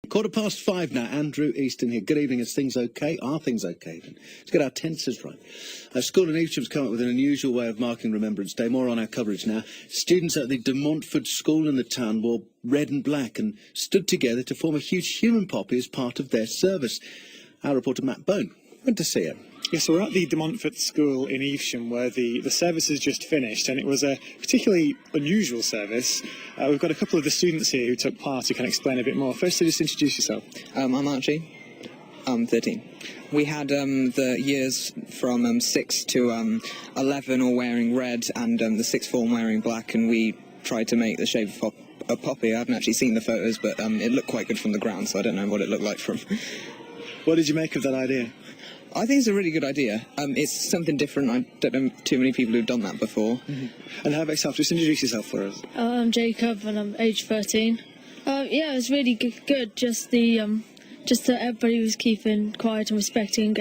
5:15 now. Andrew Easton here. Good evening. Is things okay? Are things okay then? Let's get our tenses right. Our school in Easton's come up with an unusual way of marking Remembrance Day. More on our coverage now. Students at the Montfort school in the town wore red and black and stood together to form a huge human poppy as part of their service. Our reporter Matt Bone went to see it. Yes, so we're at the Montfort school in Evesham where the service has just finished, and it was a particularly unusual service. We've got a couple of the students here who took part who can explain a bit more. First, just introduce yourself. I'm Archie. I'm 13. We had the years from 6 to 11 all wearing red, and the sixth form wearing black, and we tried to make the shape of a poppy. I haven't actually seen the photos, but it looked quite good from the ground, so I don't know what it looked like from. What did you make of that idea? I think it's a really good idea. It's something different. I don't know too many people who've done that before. Mm-hmm. And how about yourself? Just introduce yourself for us. I'm Jacob and I'm age 13. Yeah, it was really good. Just that everybody was keeping quiet and respecting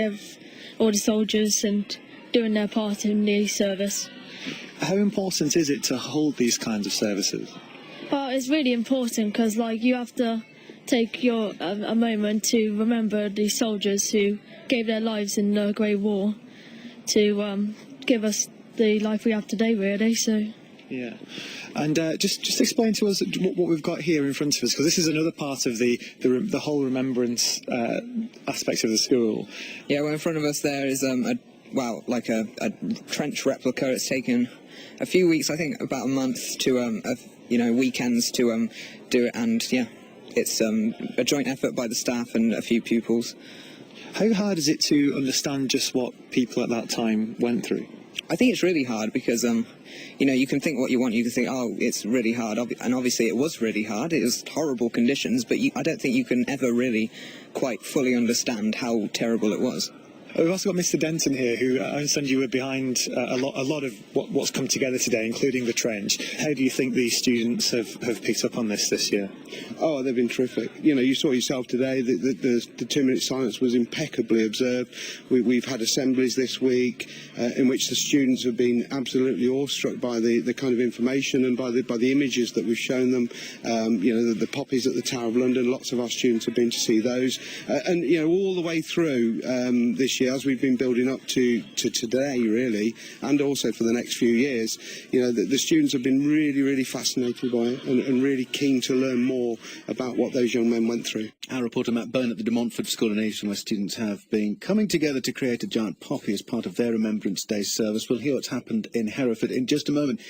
all the soldiers and doing their part in the service. How important is it to hold these kinds of services? Well, it's really important because, you have to take a moment to remember the soldiers who gave their lives in the Great War to give us the life we have today, really. So. Yeah, and just explain to us what we've got here in front of us, because this is another part of the whole remembrance aspect of the school. Yeah, well, in front of us there is a trench replica. It's taken a few weeks, I think about a month to weekends to do it, and yeah, it's a joint effort by the staff and a few pupils. How hard is it to understand just what people at that time went through? I think it's really hard because, you can think what you want. You can think, oh, it's really hard. And obviously it was really hard. It was horrible conditions, but I don't think you can ever really quite fully understand how terrible it was. We've also got Mr. Denton here, who I understand you were behind a lot of what's come together today, including the trench. How do you think these students have picked up on this year? Oh, they've been terrific. You saw yourself today, the 2-minute silence was impeccably observed. We've had assemblies this week in which the students have been absolutely awestruck by the kind of information and by the images that we've shown them. The poppies at the Tower of London, lots of our students have been to see those. And all the way through this year, as we've been building up to today, really, and also for the next few years, the students have been really, really fascinated by it and really keen to learn more about what those young men went through. Our reporter Matt Bone at the Montfort School in Easton, where students have been coming together to create a giant poppy as part of their Remembrance Day service. We'll hear what's happened in Hereford in just a moment.